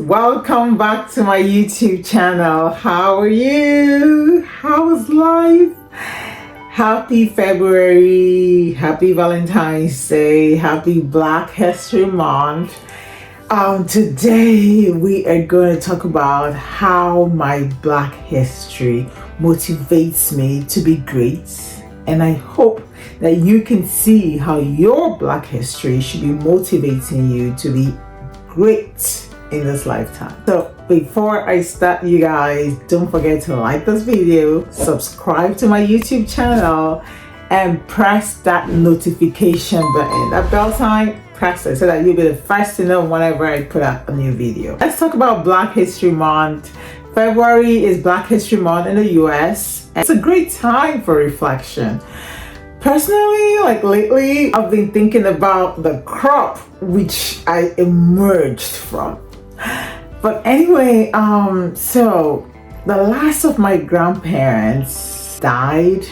welcome back to my YouTube channel. How are you? How's life? Happy February, happy Valentine's Day, happy Black History Month. Today we are going to talk about how my Black history motivates me to be great, and I hope that you can see how your Black history should be motivating you to be great in this lifetime. So before I start, you guys, don't forget to like this video, subscribe to my YouTube channel, and press that notification button, that bell sign. Press it so that you'll be the first to know whenever I put out a new video. Let's talk about Black History Month. February is Black History Month in the US. It's a great time for reflection. Personally, like lately, I've been thinking about the crop which I emerged from. But anyway, so the last of my grandparents died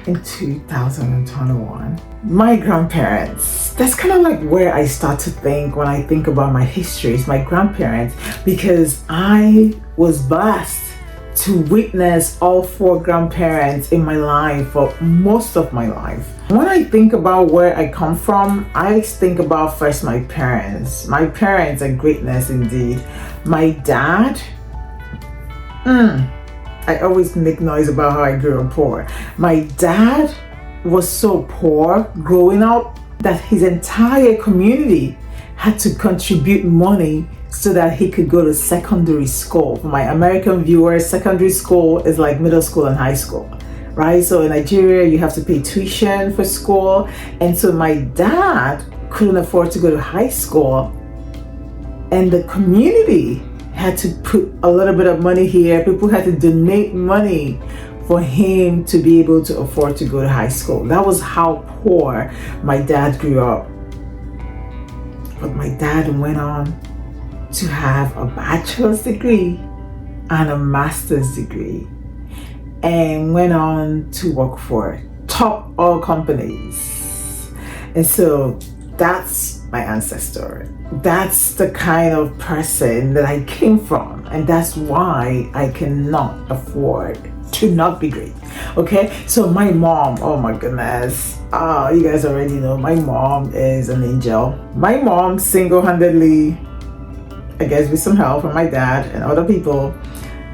in 2021. My grandparents, that's kind of like where I start to think when I think about my history, is my grandparents, because I was blessed to witness all four grandparents in my life for most of my life. When I think about where I come from, I think about first my parents. My parents are greatness indeed. My dad, I always make noise about how I grew up poor. My dad was so poor growing up that his entire community had to contribute money so that he could go to secondary school. For my American viewers, secondary school is like middle school and high school, right? So in Nigeria, you have to pay tuition for school. And so my dad couldn't afford to go to high school, and the community had to put a little bit of money here. People had to donate money for him to be able to afford to go to high school. That was how poor my dad grew up. But my dad went on to have a bachelor's degree and a master's degree, and went on to work for top oil companies. And so that's my ancestor. That's the kind of person that I came from, and that's why I cannot afford to not be great. Okay, so my mom, oh my goodness, you guys already know my mom is an angel. My mom single-handedly, I guess with some help from my dad and other people,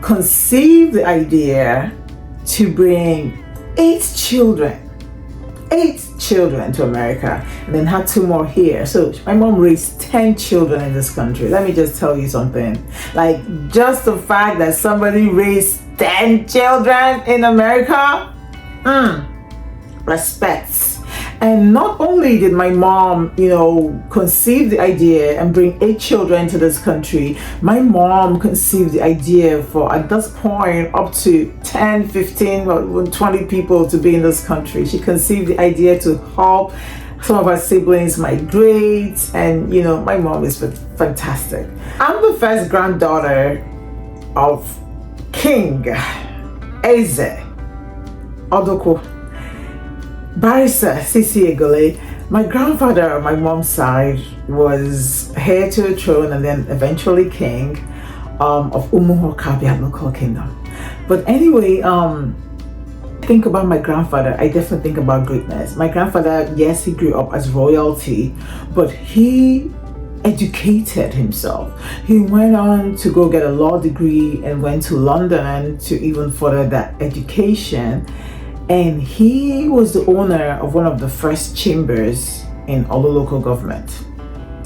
conceived the idea to bring 8 children to America, and then had 2 more here. So my mom raised 10 children in this country. Let me just tell you something, like just the fact that somebody raised 10 children in America, respects. And not only did my mom, conceive the idea and bring 8 children to this country, my mom conceived the idea for, at this point, up to 10, 15, or 20 people to be in this country. She conceived the idea to help some of our siblings migrate, and, my mom is fantastic. I'm the first granddaughter of King Eze Odoko Barrister Sisi Egole. My grandfather on my mom's side was heir to the throne and then eventually king of Umuhokabia local kingdom. But anyway, think about my grandfather, I definitely think about greatness. My grandfather, yes, he grew up as royalty, but he educated himself. He went on to go get a law degree and went to London to even further that education. And he was the owner of one of the first chambers in Olo local government.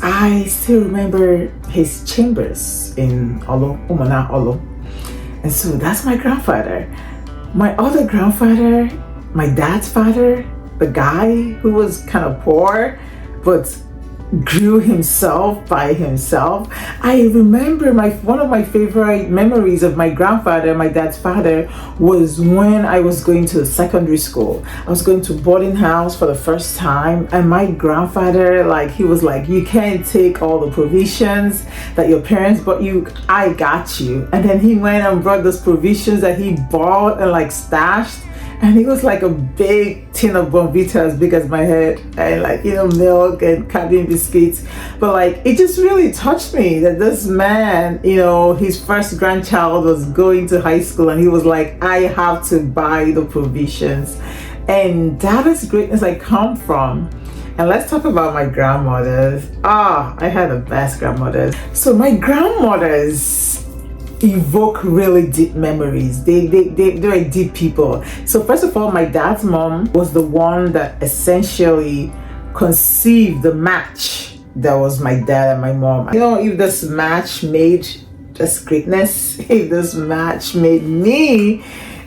I still remember his chambers in Olo, Umana Olo. And so that's my grandfather. My other grandfather, my dad's father, the guy who was kind of poor, but grew himself by himself. I remember one of my favorite memories of my grandfather, my dad's father, was when I was going to secondary school. I was going to boarding house for the first time, and my grandfather, he was like, you can't take all the provisions that your parents bought you, I got you. And then he went and brought those provisions that he bought and stashed, and it was like a big tin of Bonvita as big as my head, and like, milk and cabin biscuits. But like, it just really touched me that this man, his first grandchild was going to high school, and he was like, I have to buy the provisions. And that is greatness I come from. And let's talk about my grandmothers. I had the best grandmothers. So my grandmothers evoke really deep memories. They're deep people. So first of all, my dad's mom was the one that essentially conceived the match that was my dad and my mom. If this match made just greatness, if this match made me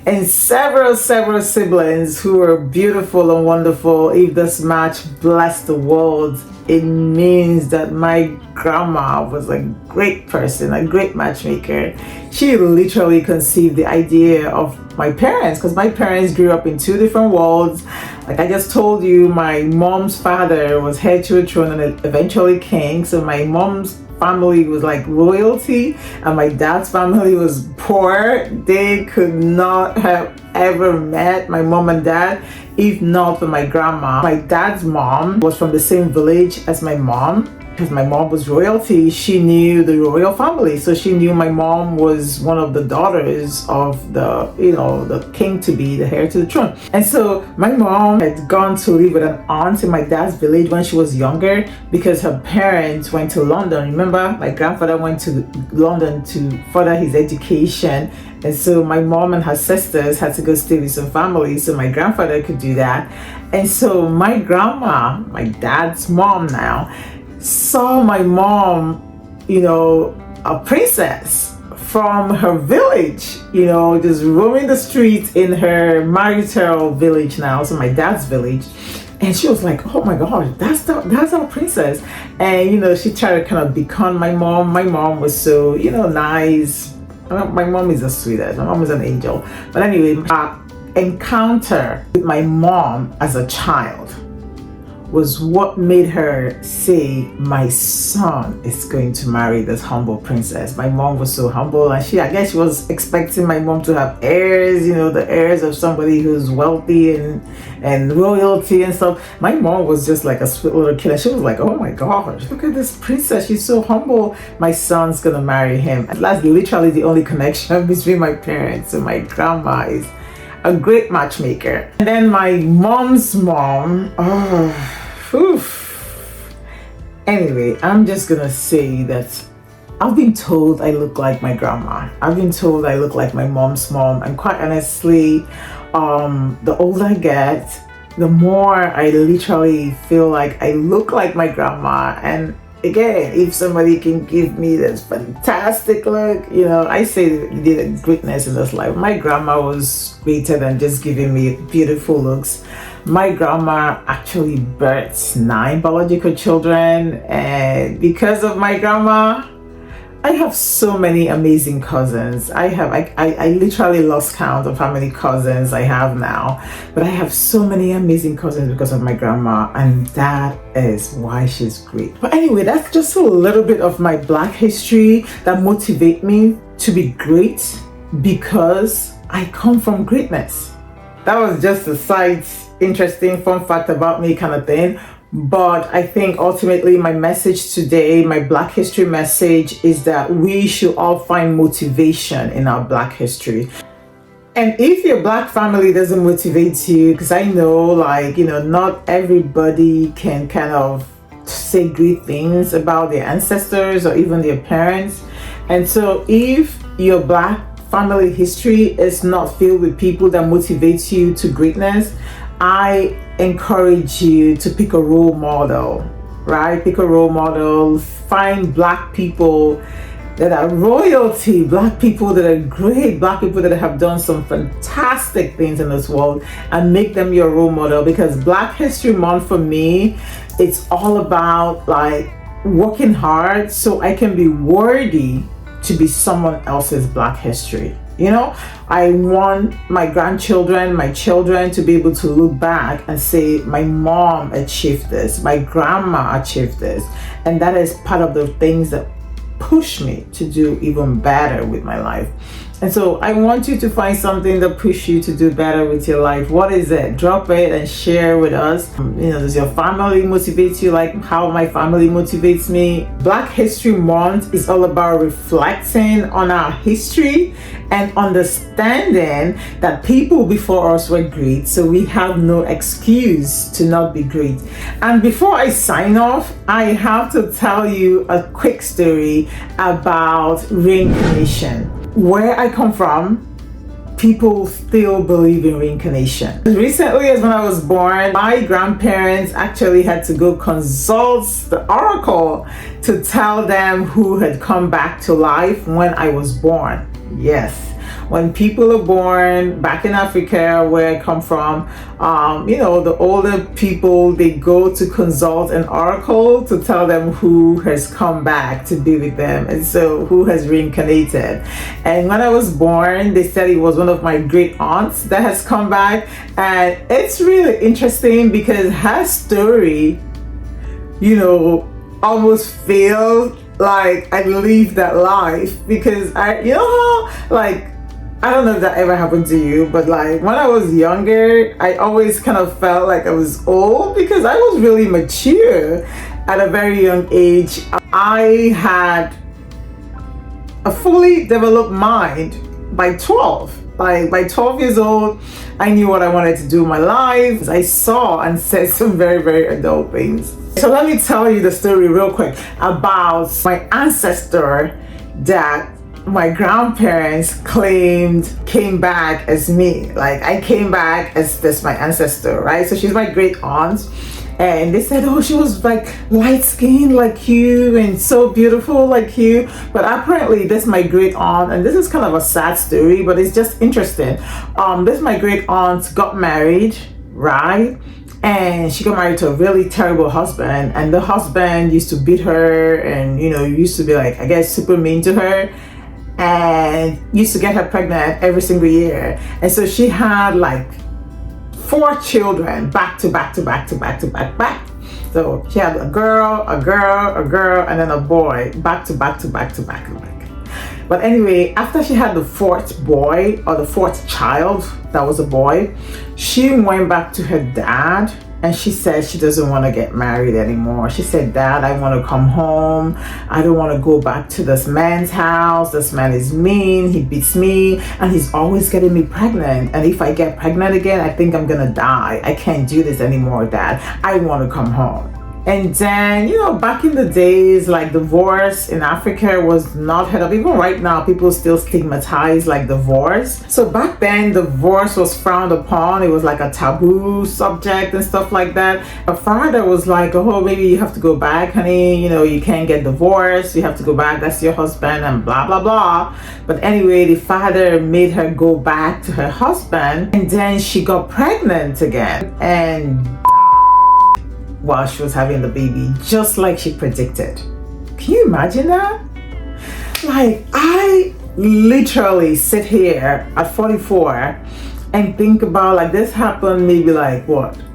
and several siblings who were beautiful and wonderful, if this match blessed the world, it means that my grandma was a great person, a great matchmaker. She literally conceived the idea of my parents, because my parents grew up in two different worlds. Like I just told you, my mom's father was heir to a throne and eventually king. So my mom's family was like royalty, and my dad's family was poor. They could not have ever met, my mom and dad, if not for my grandma. My dad's mom was from the same village as my mom. Because my mom was royalty, she knew the royal family. So she knew my mom was one of the daughters of the king to be, the heir to the throne. And so my mom had gone to live with an aunt in my dad's village when she was younger, because her parents went to London. Remember, my grandfather went to London to further his education. And so my mom and her sisters had to go stay with some family so my grandfather could do that. And so my grandma, my dad's mom now, saw my mom, a princess from her village, just roaming the streets in her marital village now, so my dad's village. And she was like, oh my God, that's our princess. And, she tried to kind of become my mom. My mom was so, nice. My mom is the sweetest. My mom is an angel. But anyway, our encounter with my mom as a child was what made her say, my son is going to marry this humble princess. My mom was so humble, and I guess she was expecting my mom to have heirs, the heirs of somebody who's wealthy and royalty and stuff. My mom was just like a sweet little kid, and she was like, oh my gosh, look at this princess, she's so humble. My son's gonna marry him. And that's literally the only connection between my parents. And my grandma is a great matchmaker. And then my mom's mom, Anyway, I'm just gonna say that I've been told I look like my grandma. I've been told I look like my mom's mom. And quite honestly, the older I get, the more I literally feel like I look like my grandma. And again, if somebody can give me this fantastic look, I say they did greatness in this life. My grandma was greater than just giving me beautiful looks. My grandma actually birthed 9 biological children, and because of my grandma, I have so many amazing cousins. I literally lost count of how many cousins I have now, but I have so many amazing cousins because of my grandma, and that is why she's great. But anyway, that's just a little bit of my Black history that motivate me to be great, because I come from greatness. That was just a side interesting fun fact about me kind of thing. But I think ultimately my message today, my Black history message, is that we should all find motivation in our Black history. And if your Black family doesn't motivate you, because I know not everybody can kind of say great things about their ancestors or even their parents. And so if your Black family history is not filled with people that motivate you to greatness, I encourage you to pick a role model, right? Pick a role model, find Black people that are royalty, Black people that are great, Black people that have done some fantastic things in this world, and make them your role model. Because Black History Month for me, it's all about working hard so I can be worthy to be someone else's Black history. I want my grandchildren, my children to be able to look back and say, my mom achieved this, my grandma achieved this. And that is part of the things that push me to do even better with my life. And so I want you to find something that pushes you to do better with your life. What is it? Drop it and share with us. Does your family motivate you like how my family motivates me? Black History Month is all about reflecting on our history and understanding that people before us were great, so we have no excuse to not be great. And before I sign off, I have to tell you a quick story about reincarnation. Where I come from, people still believe in reincarnation. As recently as when I was born, my grandparents actually had to go consult the oracle to tell them who had come back to life when I was born. Yes. When people are born back in Africa, where I come from, the older people, they go to consult an oracle to tell them who has come back to be with them, and so who has reincarnated. And when I was born, they said it was one of my great aunts that has come back, and it's really interesting because her story, almost feels like I lived that life, because I don't know if that ever happened to you, but like when I was younger, I always kind of felt like I was old because I was really mature at a very young age. I had a fully developed mind by 12. Like by 12 years old, I knew what I wanted to do in my life. I saw and said some very, very adult things. So let me tell you the story real quick about my ancestor that my grandparents claimed came back as me. Like I came back as this my ancestor, right? So she's my great aunt, and they said, oh, she was like light skinned like you and so beautiful like you. But apparently this my great aunt, and this is kind of a sad story, but it's just interesting. This my great aunt got married, right? And she got married to a really terrible husband, and the husband used to beat her and used to be like, I guess, super mean to her, and used to get her pregnant every single year. And so she had like 4 children back to back. So she had a girl, and then a boy back to back. But anyway, after she had the 4th boy, or the 4th child that was a boy, she went back to her dad, and she said she doesn't want to get married anymore. She said, Dad, I want to come home. I don't want to go back to this man's house. This man is mean. He beats me, and he's always getting me pregnant. And if I get pregnant again, I think I'm going to die. I can't do this anymore, Dad. I want to come home. And then, back in the days, like divorce in Africa was not heard of. Even right now, people still stigmatize like divorce. So back then, divorce was frowned upon. It was like a taboo subject and stuff like that. A father was like, oh, maybe you have to go back, honey. You can't get divorced. You have to go back. That's your husband and blah, blah, blah. But anyway, the father made her go back to her husband. And then she got pregnant again. And while she was having the baby, just like she predicted. Can you imagine that? Like, I literally sit here at 44 and think about like this happened maybe like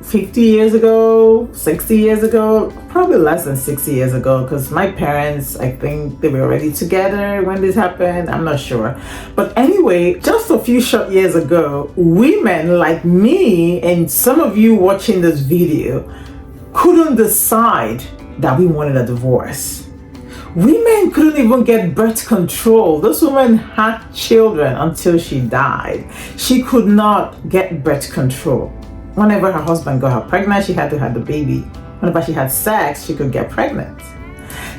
50 years ago, 60 years ago, probably less than 60 years ago, because my parents, I think they were already together when this happened. I'm not sure. But anyway, just a few short years ago, women like me and some of you watching this video couldn't decide that we wanted a divorce. Women couldn't even get birth control. This woman had children until she died. She could not get birth control. Whenever her husband got her pregnant, she had to have the baby. Whenever she had sex, she could get pregnant.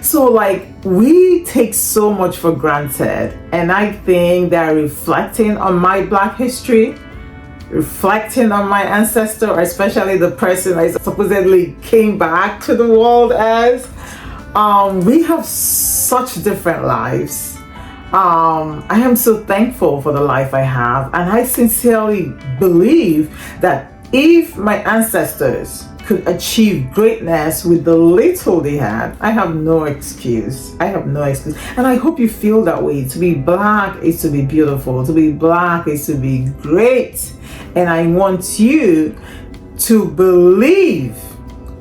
So like, we take so much for granted. And I think that reflecting on my Black history, reflecting on my ancestor, or especially the person I supposedly came back to the world as, we have such different lives. I am so thankful for the life I have, and I sincerely believe that if my ancestors could achieve greatness with the little they had, I have no excuse. And I hope you feel that way. To be Black is to be beautiful. To be Black is to be great. And I want you to believe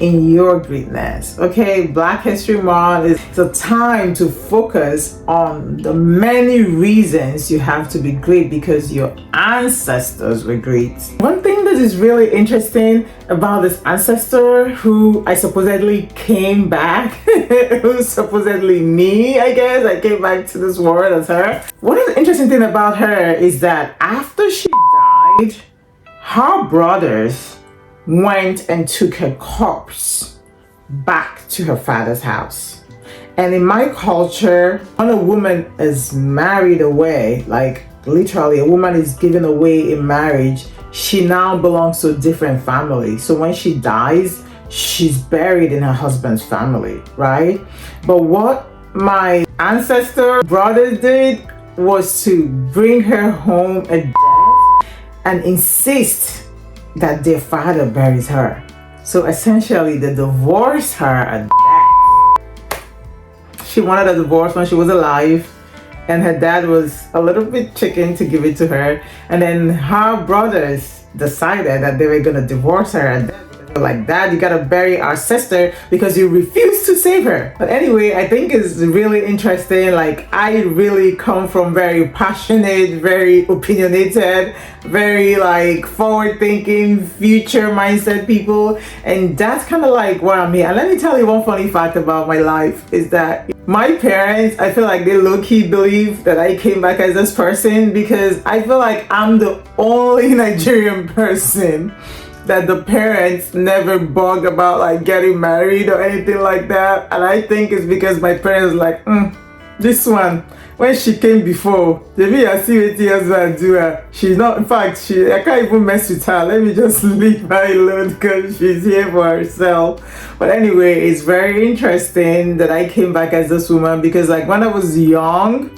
in your greatness. Okay, Black History Month is a time to focus on the many reasons you have to be great because your ancestors were great. One thing that is really interesting about this ancestor who I supposedly came back, who's supposedly me, I guess. I came back to this world as her. One of the interesting thing about her is that after she died, her brothers went and took her corpse back to her father's house. And in my culture, when a woman is married away, like literally a woman is given away in marriage, she now belongs to a different family. So when she dies, she's buried in her husband's family, right? But what my ancestor brothers did was to bring her home at death and insist that their father buries her. So essentially they divorced her at death. She wanted a divorce when she was alive, and her dad was a little bit chicken to give it to her, and then her brothers decided that they were gonna divorce her at death. They were like, Dad, you gotta bury our sister because you refused to save her. But anyway, I think it's really interesting. Like, I really come from very passionate, very opinionated, very like forward-thinking, future mindset people, and that's kind of like where I'm here. And let me tell you one funny fact about my life is that my parents, I feel like they low-key believe that I came back as this person because I feel like I'm the only Nigerian person that the parents never bug about like getting married or anything like that. And I think it's because my parents like, this one, when she came before, maybe I see what husband do her. She's not, in fact, I can't even mess with her. Let me just leave her alone because she's here for herself. But anyway, it's very interesting that I came back as this woman because like when I was young,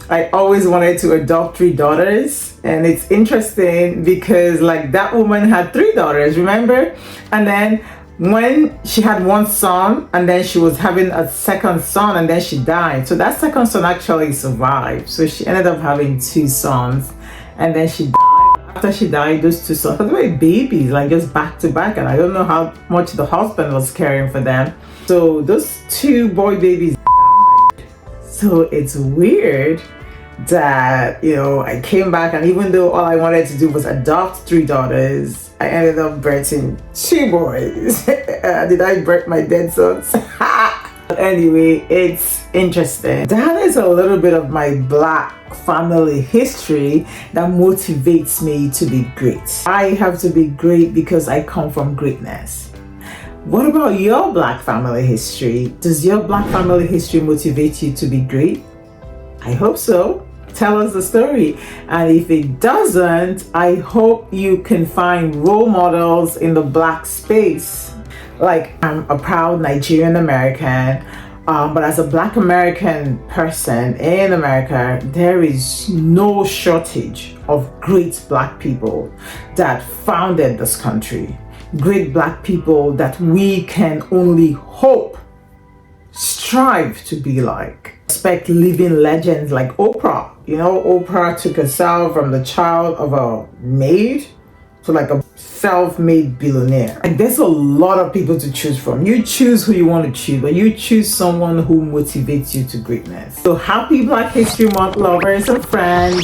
I always wanted to adopt 3 daughters. And it's interesting because like that woman had 3 daughters, remember? And then when she had 1 son and then she was having a second son and then she died. So that second son actually survived. So she ended up having 2 sons and then she died. After she died, those 2 sons were babies, like just back to back. And I don't know how much the husband was caring for them. So those 2 boy babies died. So it's weird that, you know, I came back and even though all I wanted to do was adopt 3 daughters, I ended up birthing 2 boys. Did I birth my dead sons? Anyway, it's interesting. That is a little bit of my Black family history that motivates me to be great. I have to be great because I come from greatness. What about your Black family history? Does your Black family history motivate you to be great? I hope so. Tell us the story. And if it doesn't, I hope you can find role models in the Black space. Like, I'm a proud Nigerian American, but as a Black American person in America, there is no shortage of great Black people that founded this country. Great Black people that we can only hope, strive to be like. Respect living legends like Oprah. You know, Oprah took herself from the child of a maid to like a self-made billionaire. And there's a lot of people to choose from. You choose who you want to choose, but you choose someone who motivates you to greatness. So happy Black History Month, lovers and friends.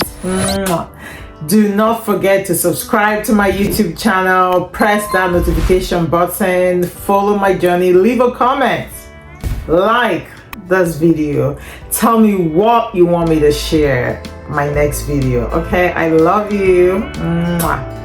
Do not forget to subscribe to my YouTube channel, press that notification button, follow my journey, leave a comment, like this video, tell me what you want me to share my next video. Okay, I love you. Mwah.